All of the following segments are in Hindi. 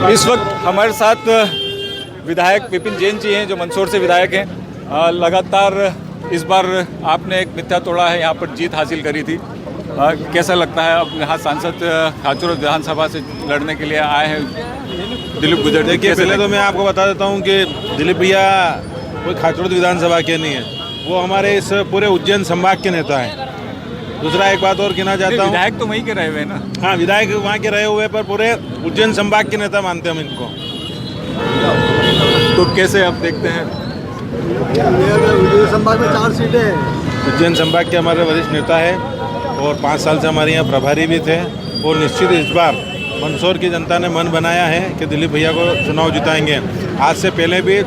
इस वक्त हमारे साथ विधायक विपिन जैन जी हैं जो मंदसौर से विधायक हैं। लगातार इस बार आपने एक मिथ्या तोड़ा है, यहाँ पर जीत हासिल करी थी। कैसा लगता है अब यहाँ सांसद खाचर विधानसभा से लड़ने के लिए आए हैं दिलीप गुजर? देखिए, पहले तो मैं आपको बता देता हूँ कि दिलीप भैया कोई खाचर विधानसभा के नहीं है, वो हमारे इस पूरे उज्जैन संभाग के नेता हैं। दूसरा एक बात और कहना चाहता हूँ, विधायक तो वहीं के रहे हुए हैं ना? हाँ, विधायक वहाँ के रहे हुए, पर पूरे उज्जैन संभाग के नेता मानते हम इनको। तो कैसे आप देखते हैं? उज्जैन संभाग में 4 सीटें हैं। उज्जैन संभाग के हमारे वरिष्ठ नेता है और 5 साल से हमारे यहाँ प्रभारी भी थे, और निश्चित इस बार मंदसौर की जनता ने मन बनाया है कि दिलीप भैया को चुनाव जिताएंगे। आज से पहले भी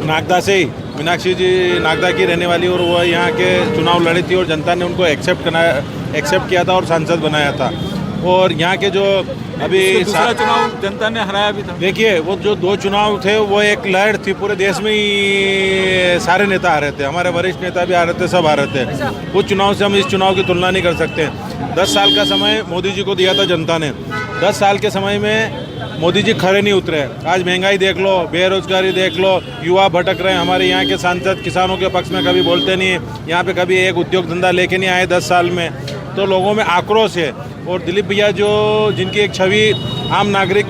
नागदा से ही मीनाक्षी जी नागदा की रहने वाली, और वो यहाँ के चुनाव लड़ी थी और जनता ने उनको एक्सेप्ट किया था और सांसद बनाया था। और यहाँ के जो अभी दूसरा चुनाव जनता ने हराया भी था। देखिए, वो जो 2 चुनाव थे वो एक लहर थी, पूरे देश में ही सारे नेता आ रहे थे, हमारे वरिष्ठ नेता भी आ रहे थे, सब आ रहे थे। उस चुनाव से हम इस चुनाव की तुलना नहीं कर सकते। 10 साल का समय मोदी जी को दिया था जनता ने। 10 साल के समय में मोदी जी खड़े नहीं उतरे। आज महंगाई देख लो, बेरोजगारी देख लो, युवा भटक रहे हैं। हमारे यहाँ के सांसद किसानों के पक्ष में कभी बोलते नहीं, यहाँ पे कभी एक उद्योग धंधा लेके नहीं आए 10 साल में। तो लोगों में आक्रोश है। और दिलीप भैया जो जिनकी एक छवि आम नागरिक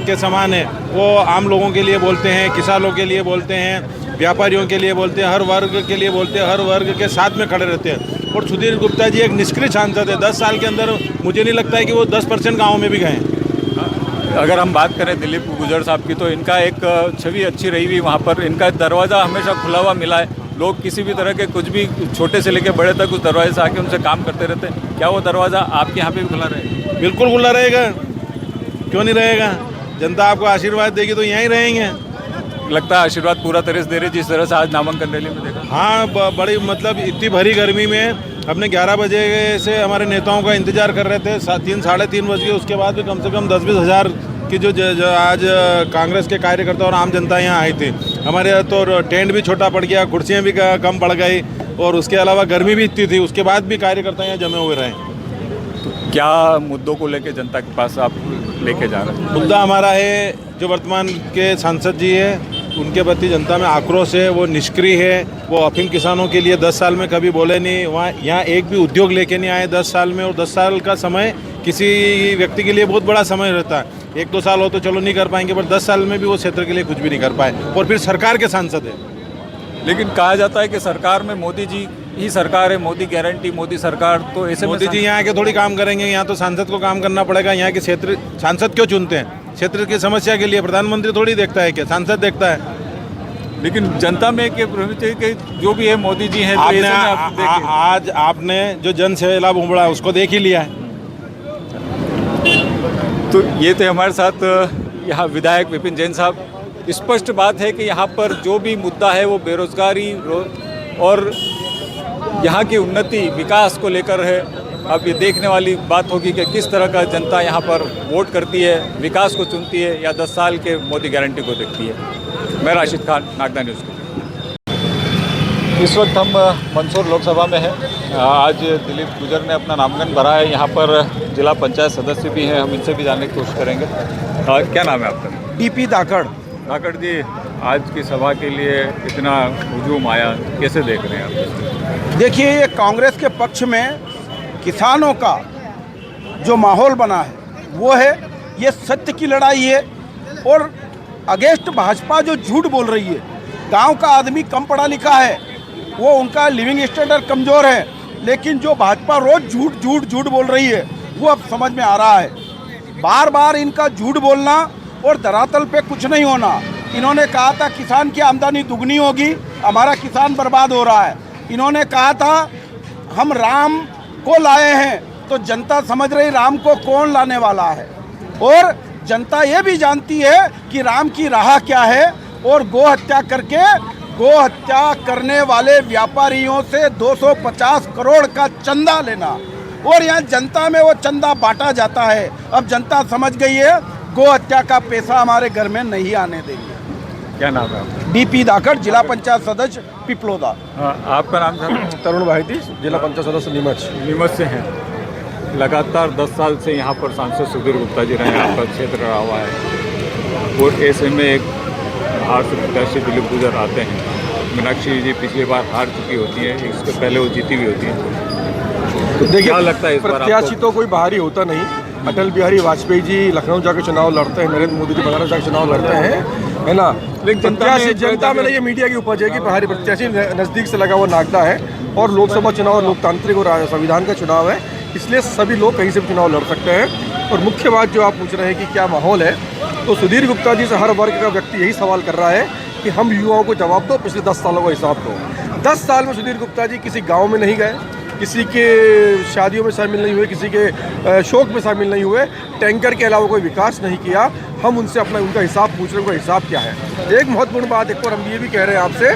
के समान है, वो आम लोगों के लिए बोलते हैं, किसानों के लिए बोलते हैं, व्यापारियों के लिए बोलते हैं, हर वर्ग के लिए बोलते हैं, हर वर्ग के साथ में खड़े रहते हैं। और सुधीर गुप्ता जी एक निष्क्रिय सांसद है। 10 साल के अंदर मुझे नहीं लगता है कि वो 10% गाँव में भी गए हैं। अगर हम बात करें दिलीप गुजर साहब की, तो इनका एक छवि अच्छी रही हुई वहाँ पर। इनका दरवाज़ा हमेशा खुला हुआ मिला है। लोग किसी भी तरह के कुछ भी छोटे से लेकर बड़े तक उस दरवाजे से आके उनसे काम करते रहते हैं। क्या वो दरवाज़ा आपके यहाँ पे भी खुला रहेगा? बिल्कुल खुला रहेगा, क्यों नहीं रहेगा? जनता आपको आशीर्वाद देगी तो यहीं रहेंगे। लगता है आशीर्वाद पूरा तरह से दे रहे, जिस तरह से आज नामांकन रैली में देखा। हाँ, बड़ी मतलब इतनी भरी गर्मी में अपने 11 बजे से हमारे नेताओं का इंतजार कर रहे थे। 3 साढ़े 3 बज गए, उसके बाद भी कम से कम 10-20 हज़ार की जो आज कांग्रेस के कार्यकर्ता और आम जनता यहाँ आई थी। हमारे यहाँ तो टेंट भी छोटा पड़ गया, कुर्सियाँ भी कम पड़ गई, और उसके अलावा गर्मी भी इतनी थी, उसके बाद भी कार्यकर्ता यहाँ जमे हुए रहे। तो क्या मुद्दों को लेकर जनता के पास आप लेके जा रहे हैं? मुद्दा हमारा है, जो वर्तमान के सांसद जी है उनके प्रति जनता में आक्रोश है। वो निष्क्रिय है। वो अफीम किसानों के लिए 10 साल में कभी बोले नहीं, वहाँ यहाँ एक भी उद्योग लेके नहीं आए 10 साल में। और 10 साल का समय किसी व्यक्ति के लिए बहुत बड़ा समय रहता है। 1-2 साल हो तो चलो नहीं कर पाएंगे, पर 10 साल में भी वो क्षेत्र के लिए कुछ भी नहीं कर पाए, और फिर सरकार के सांसद है। लेकिन कहा जाता है कि सरकार में मोदी जी ही सरकार है, मोदी गारंटी, मोदी सरकार। तो ऐसे मोदी जी यहाँ के थोड़ी काम करेंगे, यहाँ तो सांसद को काम करना पड़ेगा। यहाँ के क्षेत्र सांसद क्यों चुनते हैं? क्षेत्र की समस्या के लिए प्रधानमंत्री थोड़ी देखता है, क्या सांसद देखता है? लेकिन जनता में के जो भी है मोदी जी हैं। आज आपने जो जन सैलाब उमड़ा उसको देख ही लिया है। तो ये थे हमारे साथ यहाँ विधायक विपिन जैन साहब। स्पष्ट बात है कि यहाँ पर जो भी मुद्दा है वो बेरोजगारी और यहाँ की उन्नति विकास को लेकर है। अब ये देखने वाली बात होगी कि किस तरह का जनता यहाँ पर वोट करती है, विकास को चुनती है या 10 साल के मोदी गारंटी को देखती है। मैं राशिद खान, नागदा न्यूज़। इस वक्त हम मंदसौर लोकसभा में हैं। आज दिलीप गुजर ने अपना नामांकन भरा है। यहाँ पर जिला पंचायत सदस्य भी हैं, हम इनसे भी जानने की कोशिश करेंगे। क्या नाम है आपका? डीपी धाकड़। धाकड़ जी, आज की सभा के लिए इतना हुजूम आया, कैसे देख रहे हैं आप? देखिए, ये कांग्रेस के पक्ष में किसानों का जो माहौल बना है वो है, ये सत्य की लड़ाई है। और अगेंस्ट भाजपा जो झूठ बोल रही है, गांव का आदमी कम पढ़ा लिखा है, वो उनका लिविंग स्टैंडर्ड कमज़ोर है, लेकिन जो भाजपा रोज़ झूठ बोल रही है वो अब समझ में आ रहा है। बार बार इनका झूठ बोलना और धरातल पे कुछ नहीं होना। इन्होंने कहा था किसान की आमदनी दुगनी होगी, हमारा किसान बर्बाद हो रहा है। इन्होंने कहा था हम राम को लाए हैं, तो जनता समझ रही राम को कौन लाने वाला है। और जनता ये भी जानती है कि राम की राह क्या है। और गौ हत्या करके गौ हत्या करने वाले व्यापारियों से 250 करोड़ का चंदा लेना, और यहाँ जनता में वो चंदा बांटा जाता है। अब जनता समझ गई है गौ हत्या का पैसा हमारे घर में नहीं आने देंगे। क्या नाम है आपका? डीपी धाकड़, जिला पंचायत सदस्य पिपलोदा। आपका नाम था? तरुण भाईती, जिला पंचायत सदस्य नीमच से हैं। लगातार 10 साल से यहाँ पर सांसद सुधीर गुप्ता जी रहे, आपका क्षेत्र रहा हुआ है। और ऐसे में एक बाहर से प्रत्याशी दिलीप गुजर आते हैं। मीनाक्षी जी पिछली बार हार चुकी होती है, इससे पहले वो जीती भी होती है। तो क्या लगता है इस बार प्रत्याशी आपको? तो कोई बाहरी होता नहीं। अटल बिहारी वाजपेयी जी लखनऊ जाकर चुनाव लड़ते हैं, नरेंद्र मोदी जी बनारस जाकर चुनाव लड़ते हैं, है ना। लेकिन जनता में नहीं, ये मीडिया की उपज है कि बाहरी प्रत्याशी नज़दीक से लगा हुआ नागदा है। और लोकसभा चुनाव लोकतांत्रिक और संविधान का चुनाव है, इसलिए सभी लोग कहीं से भी चुनाव लड़ सकते हैं। और मुख्य बात जो आप पूछ रहे हैं कि क्या माहौल है, तो सुधीर गुप्ता जी से हर वर्ग का व्यक्ति यही सवाल कर रहा है कि हम युवाओं को जवाब दो, पिछले 10 सालों का हिसाब दो। 10 साल में सुधीर गुप्ता जी किसी गाँव में नहीं गए, किसी के शादियों में शामिल नहीं हुए, किसी के शौक में शामिल नहीं हुए, टैंकर के अलावा कोई विकास नहीं किया। हम उनसे उनका हिसाब पूछ रहे हैं, उनका हिसाब क्या है। एक महत्वपूर्ण बात एक और हम ये भी कह रहे हैं आपसे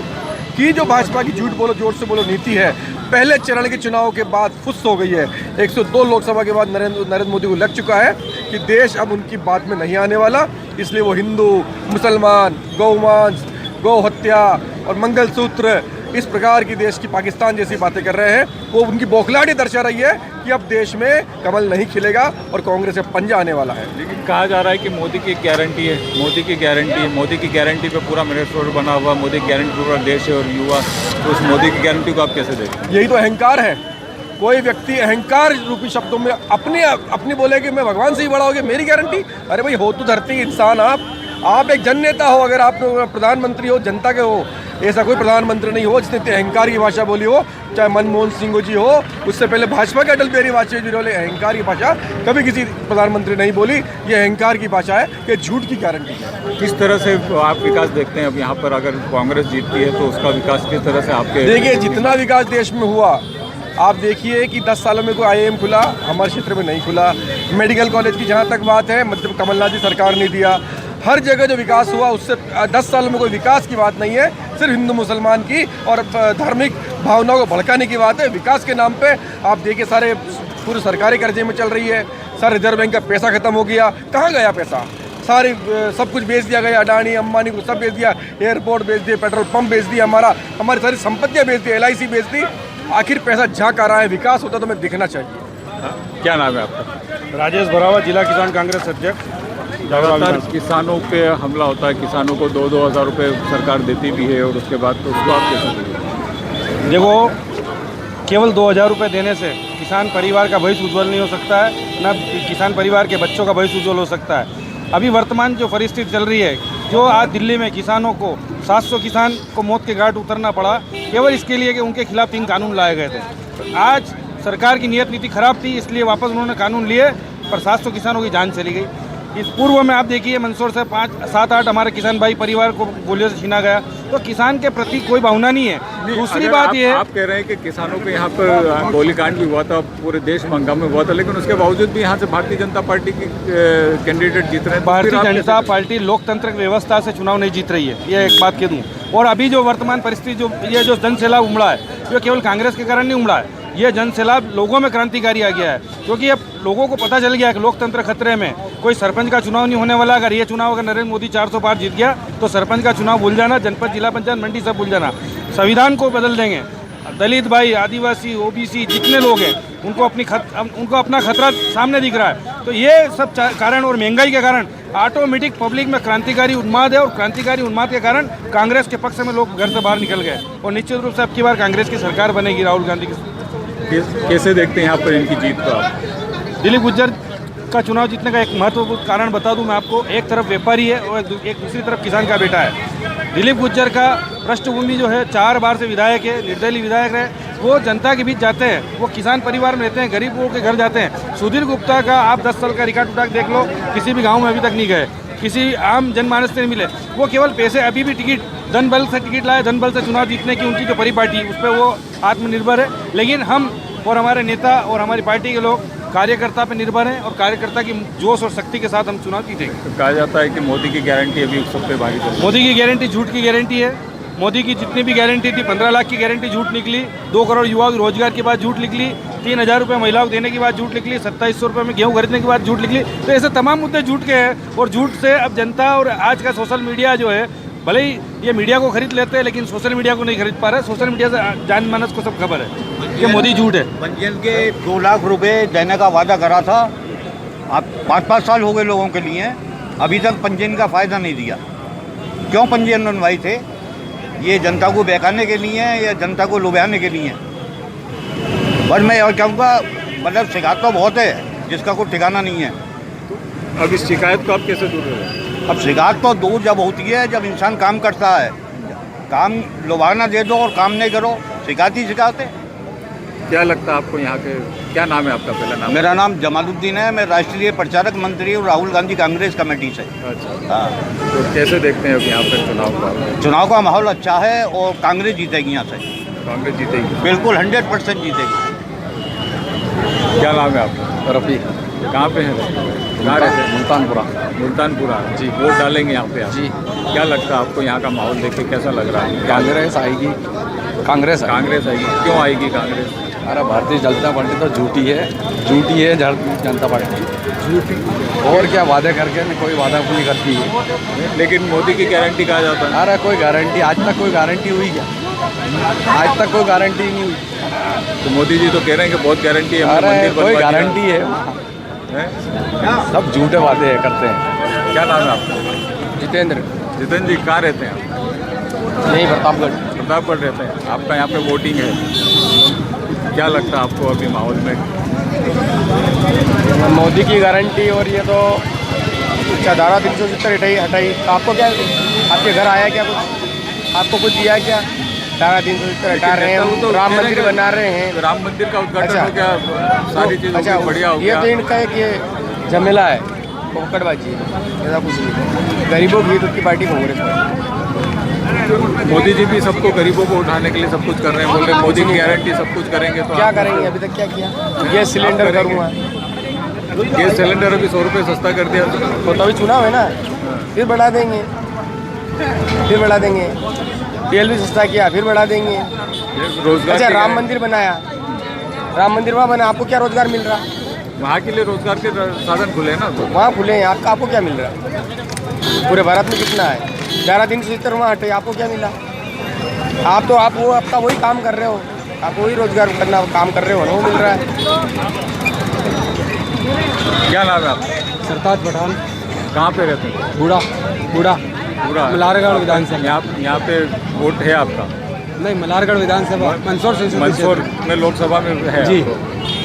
कि जो भाजपा की झूठ बोलो जोर से बोलो नीति है, पहले चरण के चुनाव के बाद फुस हो गई है। 102 लोकसभा के बाद नरेंद्र मोदी को लग चुका है कि देश अब उनकी बात में नहीं आने वाला, इसलिए वो हिंदू, मुसलमान, गौमांस, गौ हत्या और मंगलसूत्र, इस प्रकार की देश की पाकिस्तान जैसी बातें कर रहे हैं। वो उनकी बौखलाहट दर्शा रही है कि अब देश में कमल नहीं खिलेगा और कांग्रेस से पंजा आने वाला है। लेकिन कहा जा रहा है कि मोदी की गारंटी है, मोदी की गारंटी है, मोदी की गारंटी पे पूरा मिनिस्टर बना हुआ, मोदी की गारंटी पूरा देश है और युवा, तो उस मोदी की गारंटी को आप कैसे देखते हैं? यही तो अहंकार है। कोई व्यक्ति अहंकार रूपी शब्दों में अपनी बोले कि मैं भगवान से ही बड़ा हो गया, मेरी गारंटी। अरे भाई, हो तो धरती इंसान आप एक जननेता हो, अगर आप प्रधानमंत्री हो, जनता के हो। ऐसा कोई प्रधानमंत्री नहीं हो जिसने अहंकार की भाषा बोली हो, चाहे मनमोहन सिंह जी हो, उससे पहले भाजपा के अटल बिहारी वाजपेयी जी बोले अहंकार की भाषा कभी किसी प्रधानमंत्री नहीं बोली। ये अहंकार की भाषा है, ये झूठ की गारंटी है। किस तरह से आप विकास देखते हैं अब यहाँ पर? अगर कांग्रेस जीतती है तो उसका विकास किस तरह से आपके? देखिए, जितना विकास देश में हुआ, आप देखिए कि 10 सालों में कोई IIM खुला, हमारे क्षेत्र में नहीं खुला। मेडिकल कॉलेज की जहाँ तक बात है, मतलब कमलनाथ जी सरकार ने दिया। हर जगह जो विकास हुआ उससे 10 सालों में कोई विकास की बात नहीं है, सिर्फ हिंदू मुसलमान की और धार्मिक भावनाओं को भड़काने की बात है। विकास के नाम पे आप देखिए सारे पूरे सरकारी कर्जे में चल रही है, सारे रिजर्व बैंक का पैसा खत्म हो गया। कहाँ गया पैसा? सारी सब कुछ बेच दिया गया, अडानी अंबानी को सब बेच दिया, एयरपोर्ट बेच दिए, पेट्रोल पंप बेच दिया, हमारी सारी संपत्तियाँ बेच दी, LIC बेच दी। आखिर पैसा जहाँ आ रहा है, विकास होता तो हमें दिखना चाहिए। क्या नाम है आपका? राजेश भरावा, जिला किसान कांग्रेस अध्यक्ष। ज़्यादातर किसानों पे हमला होता है, किसानों को 2-2 हज़ार रुपये सरकार देती भी है और उसके बाद तो उसको आप कैसे देखते? देखो, केवल 2,000 रुपये देने से किसान परिवार का भविष्य उज्जवल नहीं हो सकता है, ना किसान परिवार के बच्चों का भविष्य उज्जवल हो सकता है। अभी वर्तमान जो परिस्थिति चल रही है, जो आज दिल्ली में किसानों को 700 किसान को मौत के घाट उतरना पड़ा, केवल इसके लिए कि उनके खिलाफ 3 कानून लाए गए थे। आज सरकार की नीयत नीति खराब थी, इसलिए वापस उन्होंने कानून लिए, पर 700 किसानों की जान चली गई। इस पूर्व में आप देखिए, मंदसौर से 5-7-8 हमारे किसान भाई परिवार को गोलियों से छीना गया, तो किसान के प्रति कोई भावना नहीं है। दूसरी बात ये है, आप कह रहे हैं कि किसानों के यहाँ पर गोलीकांड भी हुआ था, पूरे देश में हंगामे हुआ था, लेकिन उसके बावजूद भी यहाँ से भारतीय जनता पार्टी की कैंडिडेट जीत रहे हैं। भारतीय जनता पार्टी लोकतांत्रिक व्यवस्था से चुनाव नहीं जीत रही है, ये एक बात कह दूँ। और अभी जो वर्तमान परिस्थिति, जो जन सैलाब उमड़ा है, ये केवल कांग्रेस के कारण नहीं उमड़ा है, ये जन सैलाब लोगों में क्रांतिकारी आ गया है। क्योंकि अब लोगों को पता चल गया कि लोकतंत्र खतरे में, कोई सरपंच का चुनाव नहीं होने वाला। अगर ये चुनाव अगर नरेंद्र मोदी 400 पार जीत गया तो सरपंच का चुनाव भूल जाना, जनपद, जिला पंचायत, मंडी सब भूल जाना। संविधान को बदल देंगे। दलित भाई, आदिवासी, OBC जितने लोग हैं, उनको अपना खतरा सामने दिख रहा है। तो ये सब कारण और महंगाई के कारण ऑटोमेटिक पब्लिक में क्रांतिकारी उन्माद है, और क्रांतिकारी उन्माद के कारण कांग्रेस के पक्ष में लोग घर से बाहर निकल गए। और निश्चित रूप से अब की बार कांग्रेस की सरकार बनेगी, राहुल गांधी की। कैसे देखते हैं यहाँ पर इनकी जीत को आप? दिलीप गुज्जर का चुनाव जीतने का एक महत्वपूर्ण कारण बता दूं मैं आपको। एक तरफ व्यापारी है और एक दूसरी तरफ किसान का बेटा है। दिलीप गुज्जर का पृष्ठभूमि जो है, 4 बार से विधायक है, निर्दलीय विधायक है, वो जनता के बीच जाते हैं, वो किसान परिवार में रहते हैं, गरीबों के घर जाते हैं। सुधीर गुप्ता का आप 10 साल का रिकॉर्ड उठा देख लो, किसी भी गाँव में अभी तक नहीं गए, किसी आम जनमानस से नहीं मिले। वो केवल पैसे, अभी भी टिकट धन बल से टिकट लाए, धन बल से चुनाव जीतने की उनकी जो परिपाटी, उस पर वो आत्मनिर्भर है। लेकिन हम और हमारे नेता और हमारी पार्टी के लोग कार्यकर्ता पे निर्भर हैं, और कार्यकर्ता की जोश और शक्ति के साथ हम चुनाव जीतेंगे। तो कहा जाता है कि मोदी की गारंटी अभी सब पे भारी चल रही है। मोदी की गारंटी झूठ की गारंटी है। मोदी की जितनी भी गारंटी थी, 15 लाख की गारंटी झूठ निकली, 2 करोड़ युवाओं के रोजगार की बात झूठ निकली, 3,000 रुपये महिलाओं को देने की बात झूठ निकली, 2700 रुपये में गेहूँ खरीदने की बात झूठ निकली। तो ऐसे तमाम मुद्दे झूठ के हैं, और झूठ से अब जनता और आज का सोशल मीडिया जो है, भले ही ये मीडिया को खरीद लेते हैं, लेकिन सोशल मीडिया को नहीं खरीद पा रहे। सोशल मीडिया से जनमानस को सब खबर है कि मोदी झूठ है। पंजीयन के 2 लाख रुपए देने का वादा करा था, अब 5-5 साल हो गए लोगों के लिए, अभी तक पंजीयन का फ़ायदा नहीं दिया। क्यों पंजीयन बनवाए थे? ये जनता को बहकाने के लिए है या जनता को लुभाने के लिए? बस मैं और कहूँगा, मतलब शिकायत तो बहुत है जिसका कोई ठिकाना नहीं है। अब इस शिकायत को आप कैसे दूर करें? अब शिकायत तो दूर जब होती है जब इंसान काम करता है। काम लुभाना दे दो और काम नहीं करो, शिकायत ही शिकायत है। क्या लगता है आपको यहाँ के, क्या नाम है आपका पहला नाम? मेरा नाम जमालुद्दीन है, मैं राष्ट्रीय प्रचारक मंत्री हूँ राहुल गांधी कांग्रेस कमेटी से। अच्छा, हाँ, तो कैसे देखते हैं अब यहाँ पर चुनाव का? चुनाव का माहौल अच्छा है और कांग्रेस जीतेगी यहाँ से, कांग्रेस जीतेगी? बिल्कुल 100% जीतेगी। क्या नाम है आपका? रफ़ी। कहाँ पे हैं? कहाँ रहते हैं? मुल्तानपुरा। मुल्तानपुरा जी। वोट डालेंगे यहाँ पे आप? जी। क्या लगता है आपको यहाँ का माहौल देख के कैसा लग रहा है? कांग्रेस आएगी। कांग्रेस कांग्रेस आएगी? क्यों आएगी कांग्रेस? अरे भारतीय जनता पार्टी तो झूठी है जनता पार्टी झूठी। और क्या वादे करके न कोई वादा पूरी करती है। लेकिन मोदी की गारंटी कहा जाता है। अरे कोई गारंटी, आज तक कोई गारंटी हुई क्या? आज तक कोई गारंटी नहीं हुई। तो मोदी जी तो कह रहे हैं कि बहुत गारंटी है। अरे मंदिर कोई बनवा दिया। गारंटी है? सब झूठे वादे करते हैं। क्या नाम है आपका? जितेंद्र। जितेंद्र जी, कहाँ रहते हैं आप? नहीं, प्रतापगढ़। प्रतापगढ़ रहते हैं। आपका यहाँ पे वोटिंग है, क्या लगता है आपको अभी माहौल में? मोदी की गारंटी और ये तो अच्छा धारा 370 हटाई। तो आपको क्या, आपके घर आया क्या कुछ? आपको कुछ दिया क्या? धारा 370 हटा रहे हैं, तो राम मंदिर बना रहे हैं। राम मंदिर का उद्घाटन अच्छा। हो गया, सारी चीज़ अच्छा, बढ़िया हो ये गया। तो इनका एक ये झमेला है, पोकड़बाजी है, ऐसा कुछ नहीं। गरीबों की हित की पार्टी कांग्रेस पार्टी। मोदी जी भी सबको, गरीबों को उठाने के लिए सब कुछ कर रहे हैं। बोल रहे हैं मोदी की गारंटी सब कुछ करेंगे। तो क्या आप करेंगे? अभी तक क्या किया? गैस सिलेंडर करूँगा। गैस सिलेंडर अभी 100 रुपये सस्ता कर दिया। तो अभी चुनाव है ना, फिर बढ़ा देंगे, फिर बढ़ा देंगे। तेल भी सस्ता किया, फिर बढ़ा देंगे। रोजगार अच्छा, की राम गारंटी- मंदिर बनाया, राम मंदिर वहाँ बना, आपको क्या रोजगार मिल रहा? वहाँ के लिए रोजगार के साधन खुले हैं ना। तो वहाँ खुले हैं, आपको क्या मिल रहा? पूरे भारत में कितना है? 11,370 वहाँ हटे, आपको क्या मिला? आप वो आपका वही काम कर रहे हो, आप वही रोजगार करना काम कर रहे हो ना, वो मिल रहा है। क्या नाम है आपका? सरताज पठान। कहाँ पे रहते हैं? बूढ़ा बूढ़ा पूरा मल्हारगढ़ विधानसभा। यहाँ पे वोट है आपका? नहीं, मल्हारगढ़ विधानसभा, मंदसौर संसदीय मंदसौर क्षेत्र। में लोकसभा में है जी। आपको।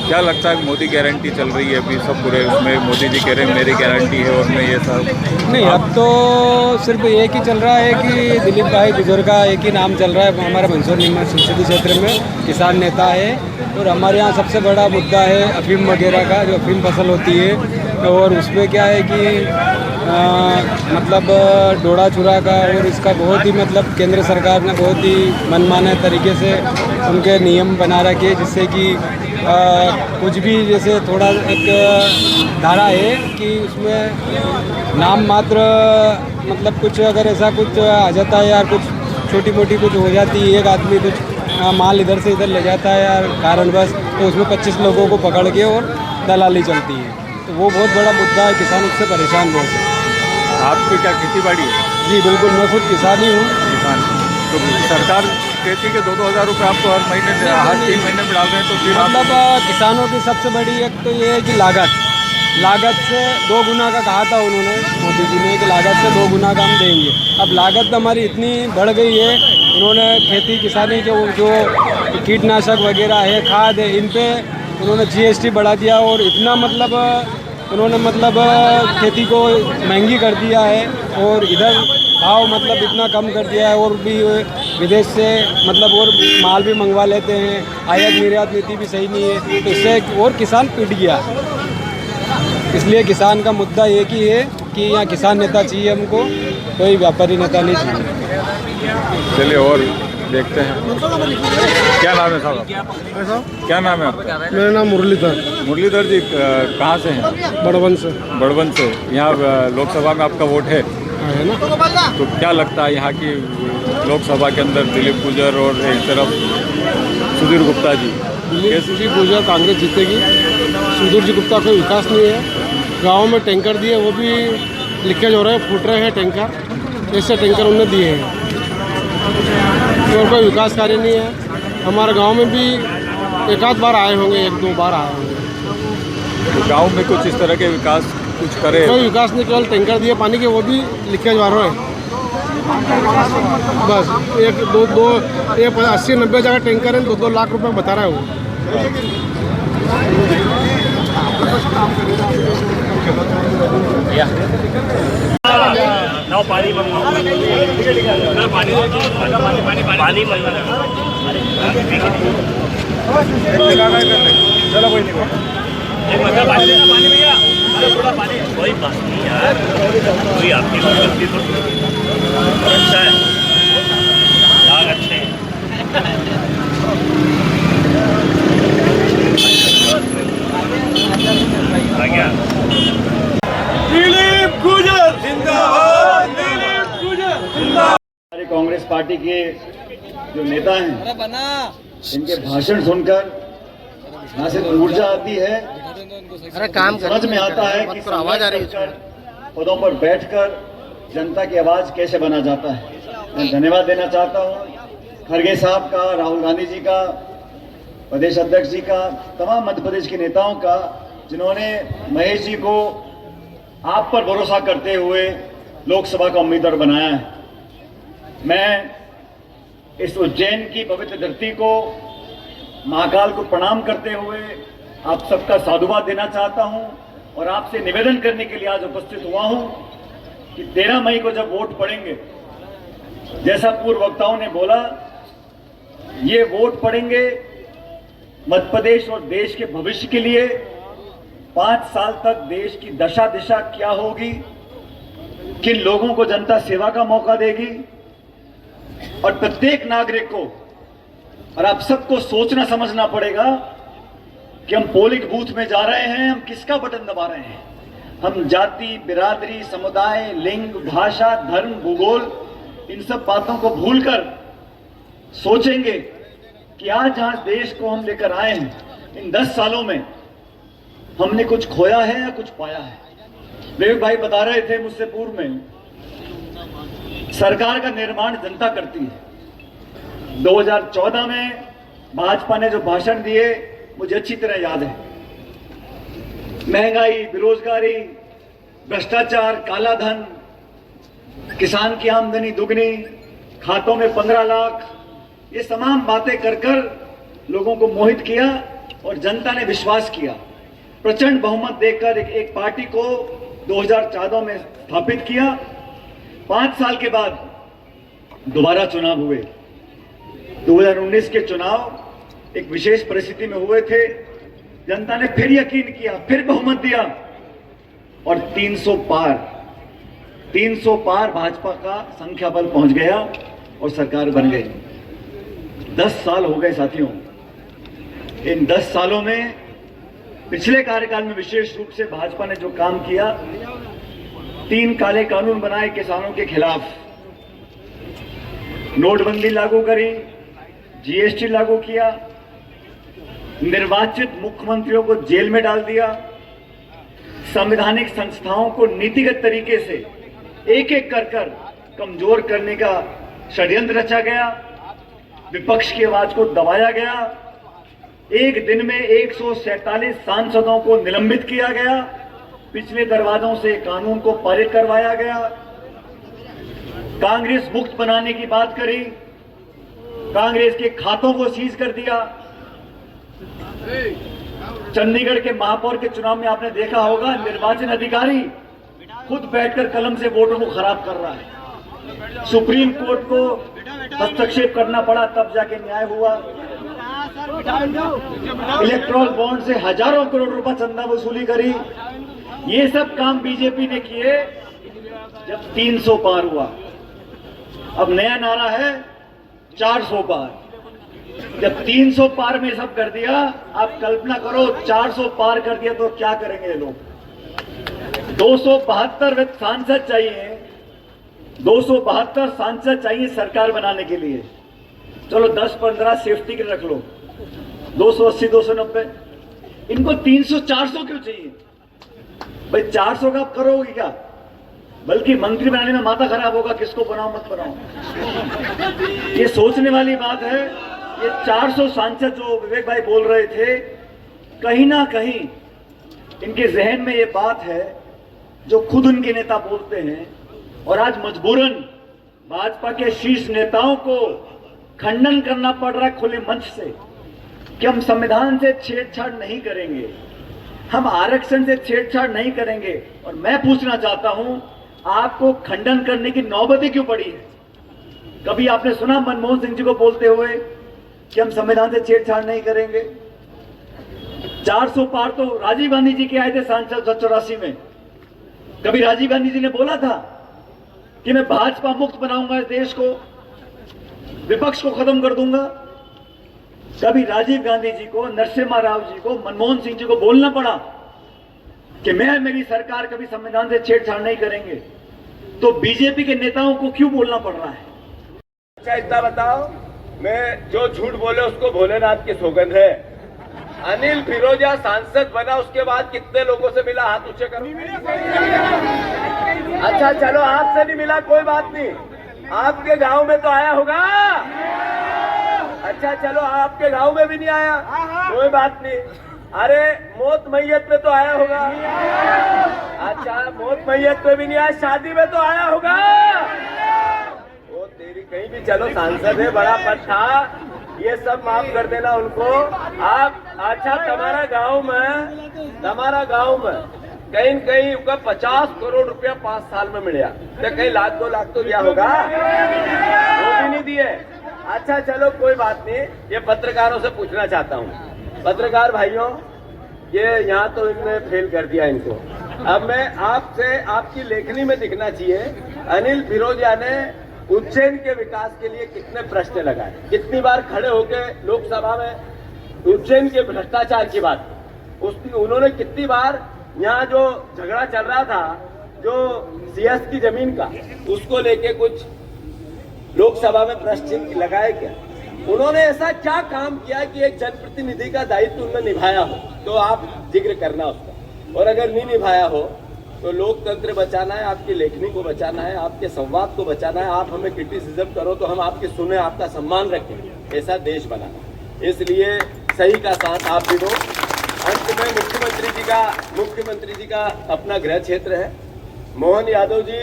क्या लगता है मोदी गारंटी चल रही है अभी सब पूरे उसमें? मोदी जी कह रहे हैं मेरी गारंटी है और मैं ये सब नहीं, अब तो सिर्फ एक ही चल रहा है कि दिलीप भाई बुजुर्ग का एक ही नाम चल रहा है। हमारे मंदसौर निम्न संसदीय क्षेत्र में किसान नेता है और हमारे यहाँ सबसे बड़ा मुद्दा है अफीम वगैरह का, जो अफीम फसल होती है। और उसमें क्या है कि मतलब डोड़ा चुरा का और इसका बहुत ही मतलब केंद्र सरकार ने बहुत ही मनमाने तरीके से उनके नियम बना रखे, जिससे कि कुछ भी जैसे थोड़ा एक धारा है कि उसमें नाम मात्र मतलब कुछ अगर ऐसा कुछ आ जाता है यार, कुछ छोटी मोटी कुछ हो जाती है, एक आदमी कुछ माल इधर से इधर ले जाता है यार कारणवश, तो उसमें 25 लोगों को पकड़ के और दलाली चलती है। तो वो बहुत बड़ा मुद्दा है, किसान उससे परेशान बहुत है। आपकी क्या खेती बाड़ी है? जी बिल्कुल, मैं खुद किसान ही हूँ। किसान। तो सरकार कहती है कि 2-2 हज़ार रुपये आपको हर महीने हर 3 महीने में डाल रहे हैं, तो फिर आप मतलब किसानों की सबसे बड़ी एक तो ये है कि लागत से 2 गुना का कहा था उन्होंने, मोदी जी ने, कि लागत से 2 गुना का हम देंगे। अब लागत हमारी इतनी बढ़ गई है, उन्होंने खेती किसानी के जो कीटनाशक वगैरह है, खाद है, इन पे उन्होंने GST बढ़ा दिया और इतना मतलब उन्होंने मतलब खेती को महंगी कर दिया है और इधर भाव मतलब इतना कम कर दिया है और भी विदेश से मतलब और माल भी मंगवा लेते हैं। आयात निर्यात नीति भी सही नहीं है, तो इससे और किसान पिट गया। इसलिए किसान का मुद्दा एक ही है कि यहाँ किसान नेता चाहिए हमको, कोई व्यापारी नेता नहीं चाहिए। चलिए और देखते हैं। क्या नाम है साहब? क्या नाम है आपका? मेरा नाम मुरलीधर। मुरलीधर जी, कहाँ से हैं? बड़वन से बड़वन से। यहाँ लोकसभा में आपका वोट है है ना? तो क्या लगता है यहाँ की लोकसभा के अंदर दिलीप गुजर और एक तरफ सुधीर गुप्ता जी? दिलीप गुजर कांग्रेस जीतेगी। सुधीर जी गुप्ता कोई विकास नहीं है, गाँव में टैंकर दिए वो भी लीकेज हो रहे हैं, फूट रहे हैं टैंकर, ऐसे टैंकर उन्होंने दिए हैं और कोई विकास कार्य नहीं है। हमारे गांव में भी एक आध बार आए होंगे, 1-2 बार आए होंगे। तो गांव में कुछ इस तरह के विकास कुछ करे। कोई विकास ने केवल टैंकर दिए पानी के, वो भी लीकेज वार है। बस एक 80-90 जगह टैंकर है, 2-2 लाख रुपए बता रहा है वो। चलो कोई नहीं, पानी भैया, थोड़ा पानी। कोई बात नहीं यार, कोई आपकी गलती तो अच्छा है, दाग अच्छे हैं। आ गया दिलीप गुजर जिंदाबाद, दिलीप गुजर जिंदाबाद। हमारे कांग्रेस पार्टी के जो नेता हैं, इनके भाषण सुनकर न सिर्फ ऊर्जा आती है, समझ में आता है कि आवाज आ रही है, पदों पर बैठकर जनता की आवाज कैसे बना जाता है। मैं धन्यवाद देना चाहता हूं खड़गे साहब का, राहुल गांधी जी का, प्रदेश अध्यक्ष जी का, तमाम मध्य प्रदेश के नेताओं का, जिन्होंने महेश जी को आप पर भरोसा करते हुए लोकसभा का उम्मीदवार बनाया है। मैं इस उज्जैन की पवित्र धरती को, महाकाल को प्रणाम करते हुए आप सबका साधुवाद देना चाहता हूं और आपसे निवेदन करने के लिए आज उपस्थित हुआ हूं कि 13 मई को जब वोट पड़ेंगे, जैसा पूर्व वक्ताओं ने बोला, ये वोट पड़ेंगे मध्य प्रदेश और देश के भविष्य के लिए। 5 साल तक देश की दशा दिशा क्या होगी, किन लोगों को जनता सेवा का मौका देगी, और प्रत्येक नागरिक को और आप सबको सोचना समझना पड़ेगा कि हम पोलिंग बूथ में जा रहे हैं, हम किसका बटन दबा रहे हैं। हम जाति, बिरादरी, समुदाय, लिंग, भाषा, धर्म, भूगोल, इन सब बातों को भूलकर सोचेंगे कि आज जहां देश को हम लेकर आए हैं, इन 10 सालों में हमने कुछ खोया है या कुछ पाया है। विवेक भाई बता रहे थे मुझसे पूर्व में, सरकार का निर्माण जनता करती है। 2014 में भाजपा ने जो भाषण दिए मुझे अच्छी तरह याद है। महंगाई, बेरोजगारी, भ्रष्टाचार, काला धन, किसान की आमदनी दुगनी, खातों में 15 लाख, ये तमाम बातें कर कर लोगों को मोहित किया और जनता ने विश्वास किया। प्रचंड बहुमत देकर एक पार्टी को 2014 में स्थापित किया। 5 साल के बाद दोबारा चुनाव हुए। 2019 के चुनाव एक विशेष परिस्थिति में हुए थे। जनता ने फिर यकीन किया, फिर बहुमत दिया और 300 पार भाजपा का संख्या बल पहुंच गया और सरकार बन गई। 10 साल हो गए साथियों। इन 10 सालों में पिछले कार्यकाल में विशेष रूप से भाजपा ने जो काम किया, 3 काले कानून बनाए किसानों के खिलाफ, नोटबंदी लागू करी, जीएसटी लागू किया, निर्वाचित मुख्यमंत्रियों को जेल में डाल दिया, संवैधानिक संस्थाओं को नीतिगत तरीके से एक एक कर कमजोर करने का षड्यंत्र रचा गया, विपक्ष की आवाज को दबाया गया, एक दिन में 147 सांसदों को निलंबित किया गया, पिछले दरवाजों से कानून को पारित करवाया गया, कांग्रेस मुक्त बनाने की बात करी, कांग्रेस के खातों को सीज कर दिया। चंडीगढ़ के महापौर के चुनाव में आपने देखा होगा, निर्वाचन अधिकारी खुद बैठकर कलम से वोटों को खराब कर रहा है। सुप्रीम कोर्ट को हस्तक्षेप करना पड़ा, तब जाके न्याय हुआ। इलेक्ट्रॉल बॉन्ड से हजारों करोड़ रुपए चंदा वसूली करी। ये सब काम बीजेपी ने किए जब 300 पार हुआ। अब नया नारा है 400 पार। जब 300 पार में सब कर दिया, आप कल्पना करो 400 पार कर दिया तो क्या करेंगे ये लोग। 272 सांसद चाहिए, 272 सांसद चाहिए सरकार बनाने के लिए। चलो 10-15 सेफ्टी के रख लो, 280, 290। इनको 300, 400 क्यों चाहिए भाई? 400 का आप करोगे क्या? बल्कि मंत्री बनाने में माथा खराब होगा, किसको बनाओ मत बनाओ। ये सोचने वाली बात है। ये 400 सांसद जो विवेक भाई बोल रहे थे, कहीं ना कहीं इनके जहन में ये बात है जो खुद उनके नेता बोलते हैं, और आज मजबूरन भाजपा के शीर्ष नेताओं को खंडन करना पड़ रहा है खुले मंच से कि हम संविधान से छेड़छाड़ नहीं करेंगे, हम आरक्षण से छेड़छाड़ नहीं करेंगे। और मैं पूछना चाहता हूं, आपको खंडन करने की नौबत क्यों पड़ी है? कभी आपने सुना मनमोहन सिंह जी को बोलते हुए कि हम संविधान से छेड़छाड़ नहीं करेंगे? 400 पार तो राजीव गांधी जी के आए थे सांसद 84 में। कभी राजीव गांधी जी ने बोला था कि मैं भाजपा मुक्त बनाऊंगा इस देश को, विपक्ष को खत्म कर दूंगा? कभी राजीव गांधी जी को, नरसिम्हा राव जी को, मनमोहन सिंह जी को बोलना पड़ा कि मैं, मेरी सरकार कभी संविधान से छेड़छाड़ नहीं करेंगे? तो बीजेपी के नेताओं को क्यों बोलना पड़ रहा है? अच्छा इतना बताओ, मैं जो झूठ बोले उसको भोलेनाथ की सौगंध है। अनिल फिरोजिया सांसद बना, उसके बाद कितने लोगों से मिला? हाथ ऊंचे करो। अच्छा चलो, आपसे नहीं मिला कोई बात नहीं, आपके गांव में तो आया होगा। अच्छा चलो, आपके गांव में भी नहीं आया, कोई बात नहीं। अरे मौत मैयत में तो आया होगा। अच्छा मौत मैयत में भी नहीं आया, शादी में तो आया होगा। वो तेरी कहीं भी चलो, सांसद है, बड़ा पद था, ये सब माफ कर देना उनको। आप अच्छा तुम्हारा गांव में कहीं कहीं 50 करोड़ रुपया 5 साल में मिला, तो कहीं लाख 2 लाख तो दिया होगा, वो भी नहीं दिए। अच्छा चलो कोई बात नहीं, ये पत्रकारों से पूछना चाहता हूँ। पत्रकार भाइयों, ये यहाँ तो इनने फेल कर दिया इनको। अब मैं आपसे, आपकी लेखनी में दिखना चाहिए, अनिल फिरोजिया ने उज्जैन के विकास के लिए कितने प्रश्न लगाए, कितनी बार खड़े होकर लोकसभा में उज्जैन के भ्रष्टाचार की बात, उन्होंने कितनी बार यहाँ जो झगड़ा चल रहा था, जो सीएस की जमीन का, उसको लेके कुछ लोकसभा में प्रश्न लगाए क्या? उन्होंने ऐसा क्या काम किया कि एक जनप्रतिनिधि का दायित्व उन्होंने निभाया हो, तो आप जिक्र करना उसका। और अगर नहीं निभाया हो तो लोकतंत्र बचाना है, आपकी लेखनी को बचाना है, आपके संवाद को बचाना है। आप हमें क्रिटिसिज्म करो तो हम आपकी सुने, आपका सम्मान रखें, ऐसा देश बनाना। इसलिए सही का साथ आप भी दो। अंत में मुख्यमंत्री जी का अपना गृह क्षेत्र है। मोहन यादव जी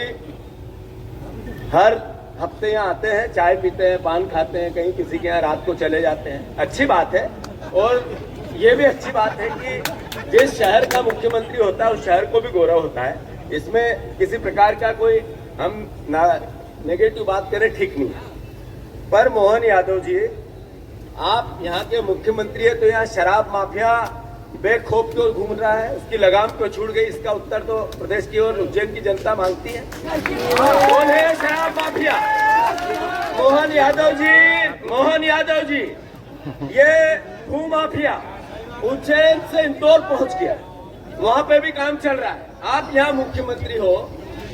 हर हफ्ते यहाँ आते हैं, चाय पीते हैं, पान खाते हैं, कहीं किसी के यहाँ रात को चले जाते हैं, अच्छी बात है। और ये भी अच्छी बात है कि जिस शहर का मुख्यमंत्री होता है उस शहर को भी गौरव होता है। इसमें किसी प्रकार का कोई हम नेगेटिव बात करें ठीक नहीं है। पर मोहन यादव जी, आप यहाँ के मुख्यमंत्री है, तो यहाँ शराब माफिया बेखौफ क्यों घूम रहा है, उसकी लगाम क्यों छूट गई? इसका उत्तर तो प्रदेश की और उज्जैन की जनता मांगती है। कौन है शराब माफिया? मोहन यादव जी। ये भू माफिया उज्जैन से इंदौर पहुंच गया, वहां पे भी काम चल रहा है। आप यहाँ मुख्यमंत्री हो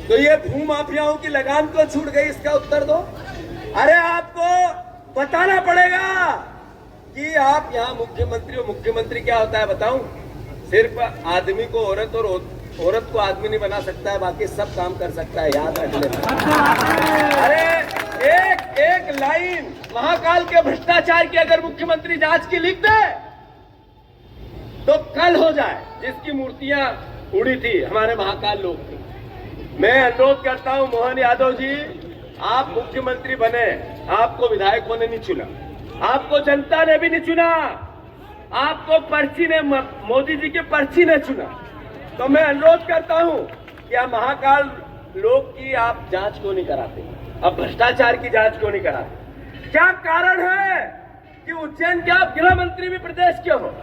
तो ये भू माफियाओं की लगाम क्यों छूट गई, इसका उत्तर दो। अरे आपको बताना पड़ेगा कि आप यहाँ मुख्यमंत्री हो। मुख्यमंत्री क्या होता है बताऊं? सिर्फ आदमी को औरत और औरत को आदमी नहीं बना सकता है, बाकी सब काम कर सकता है, याद रख लेना। अरे एक लाइन महाकाल के भ्रष्टाचार की अगर मुख्यमंत्री जांच की लिख दे तो कल हो जाए, जिसकी मूर्तियां उड़ी थी हमारे महाकाल लोग की। मैं अनुरोध करता हूं मोहन यादव जी, आप मुख्यमंत्री बने, आपको विधायकों ने नहीं चुना, आपको जनता ने भी नहीं चुना, आपको पर्ची ने, मोदी जी की पर्ची ने चुना। तो मैं अनुरोध करता हूं कि आप महाकाल लोग की आप जांच क्यों नहीं कराते, अब भ्रष्टाचार की जांच क्यों नहीं कराते? क्या कारण है कि उज्जैन के आप गृह मंत्री भी प्रदेश के हो,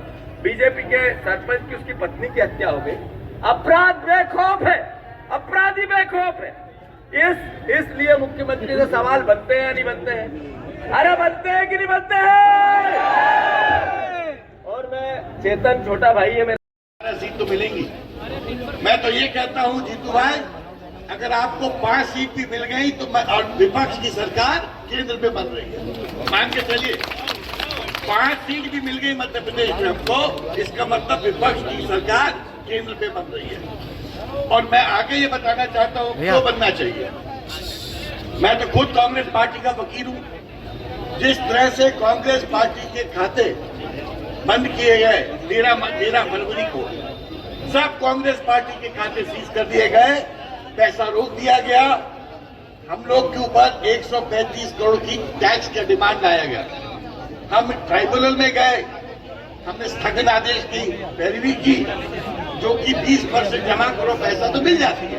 बीजेपी के सरपंच की उसकी पत्नी की हत्या हो गई, अपराध बेखौफ है, अपराधी बेखौफ है। इसलिए मुख्यमंत्री से सवाल बनते हैं या नहीं बनते हैं? अरे बनते हैं कि नहीं बनते हैं? और मैं चेतन छोटा भाई है मेरा, सीट तो मिलेंगी। मैं तो ये कहता हूं जीतू भाई, अगर आपको 5 सीट भी मिल गई तो और विपक्ष की सरकार केंद्र में बन रही है, मान के चलिए 5 सीट भी मिल गई मध्य प्रदेश में हमको, इसका मतलब विपक्ष की सरकार केंद्र में बन रही है। और मैं आगे ये बताना चाहता हूँ क्यों बनना चाहिए। मैं तो खुद कांग्रेस पार्टी का वकील हूँ। जिस तरह से कांग्रेस पार्टी के खाते बंद किए गए 13 फरवरी को, सब कांग्रेस पार्टी के खाते सीज कर दिए गए, पैसा रोक दिया गया। हम लोग के ऊपर 135 करोड़ की टैक्स का डिमांड लाया गया। हम ट्राइब्यूनल में गए, हमने स्थगन आदेश की पैरवी की, जो कि 20% जमा करो पैसा तो मिल जाती है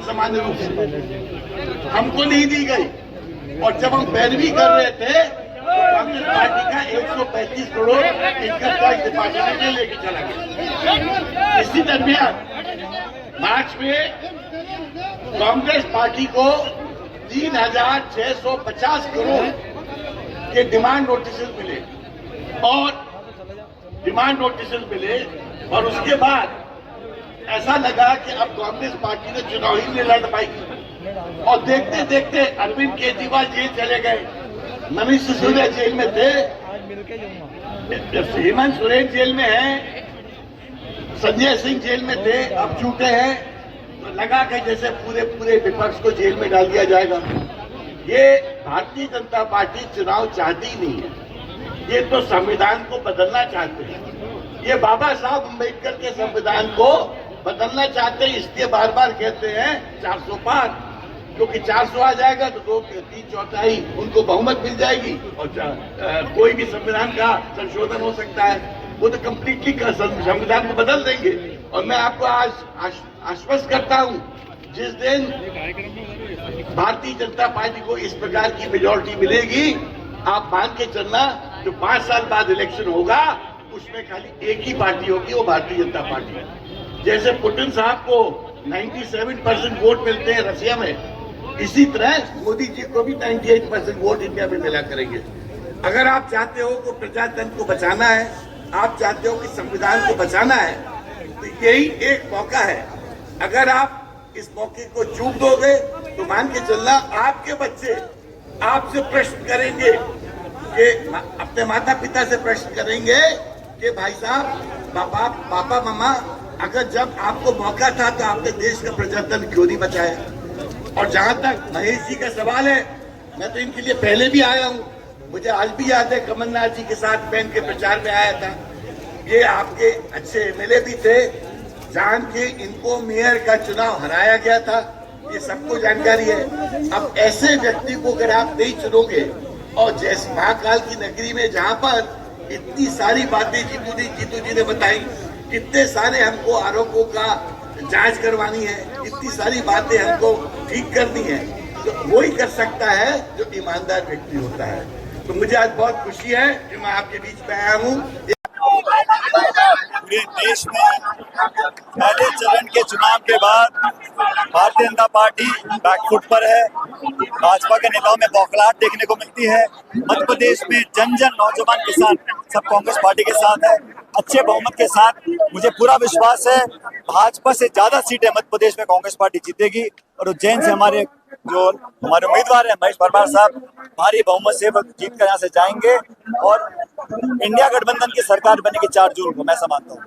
सामान्य रूप से, हमको नहीं दी गई। और जब हम पैरवी कर रहे थे तो कांग्रेस पार्टी का 135 करोड़ इनकम टैक्स डिपार्टमेंट में लेके चला गया। इसी दरमियान मार्च में कांग्रेस पार्टी को 3,650 करोड़ के डिमांड नोटिस मिले और उसके बाद ऐसा लगा कि अब कांग्रेस पार्टी ने चुनाव ही नहीं लड़ पाई। और देखते देखते अरविंद केजरीवाल जेल चले गए, मनीष सिसोदिया जेल में थे, हेमंत सोरेन जेल में है, संजय सिंह जेल में थे, अब छूटे हैं। तो लगा कि जैसे पूरे विपक्ष को जेल में डाल दिया जाएगा। ये भारतीय जनता पार्टी चुनाव चाहती ही नहीं है, ये तो संविधान को बदलना चाहते हैं। ये बाबा साहब अम्बेडकर के संविधान को बदलना चाहते हैं, इसलिए बार बार कहते हैं 400 पार, क्योंकि 400 आ जाएगा तो 2/3 उनको बहुमत मिल जाएगी और कोई भी संविधान का संशोधन हो सकता है। वो तो कम्प्लीटली संविधान को बदल देंगे। और मैं आपको आज आश्वस्त करता हूं, जिस दिन भारतीय जनता पार्टी को इस प्रकार की मेजॉरिटी मिलेगी, आप मान के चलना, जो 5 साल बाद इलेक्शन होगा उसमें खाली एक ही पार्टी होगी, वो भारतीय जनता पार्टी। जैसे पुतिन साहब को 97% वोट मिलते हैं रशिया में, इसी तरह मोदी जी को भी 98% वोट इंडिया में मिला करेंगे। अगर आप चाहते हो कि प्रजातंत्र को बचाना है, आप चाहते हो कि संविधान को बचाना है, तो यही एक मौका है। अगर आप इस मौके को चूक दोगे तो मान के चलना आपके बच्चे आपसे प्रश्न करेंगे, कि अपने माता पिता से प्रश्न करेंगे कि भाई साहब, पापा मामा, अगर जब आपको मौका था तो आपने देश का प्रजातंत्र क्यों नहीं बचाया। और जहां तक महेश जी का सवाल है, मैं तो इनके लिए पहले भी आया हूं, मुझे आज भी याद है कमलनाथ जी के साथ मैं इनके प्रचार में आया था। ये आपके अच्छे एमएलए भी थे, जान के इनको मेयर का चुनाव हराया गया था, ये सबको जानकारी है। अब ऐसे व्यक्ति को अगर आप नहीं चुनोगे, और जैसे महाकाल की नगरी में जहां पर इतनी सारी बातें जीतू जी ने बताई, कितने सारे हमको आरोपों का जांच करवानी है, इतनी सारी बातें हमको ठीक करनी है, तो वही कर सकता है जो ईमानदार व्यक्ति होता है। तो मुझे आज बहुत खुशी है कि मैं आपके बीच में आया हूँ। पूरे देश में पहले चरण के चुनाव के बाद भारतीय जनता पार्टी बैकफुट पर है। भाजपा के नेताओं में बौखलाहट देखने को मिलती है। मध्य प्रदेश में जन नौजवान किसान सब कांग्रेस पार्टी के साथ है, अच्छे बहुमत के साथ। मुझे पूरा विश्वास है भाजपा से ज्यादा सीटें मध्य प्रदेश में कांग्रेस पार्टी जीतेगी। और उज्जैन से हमारे उम्मीदवार हैं महेश परमार साहब, भारी बहुमत से जीत कर यहाँ से जाएंगे और इंडिया गठबंधन की सरकार बनेगी 4 जून को, मैं ऐसा मानता हूँ।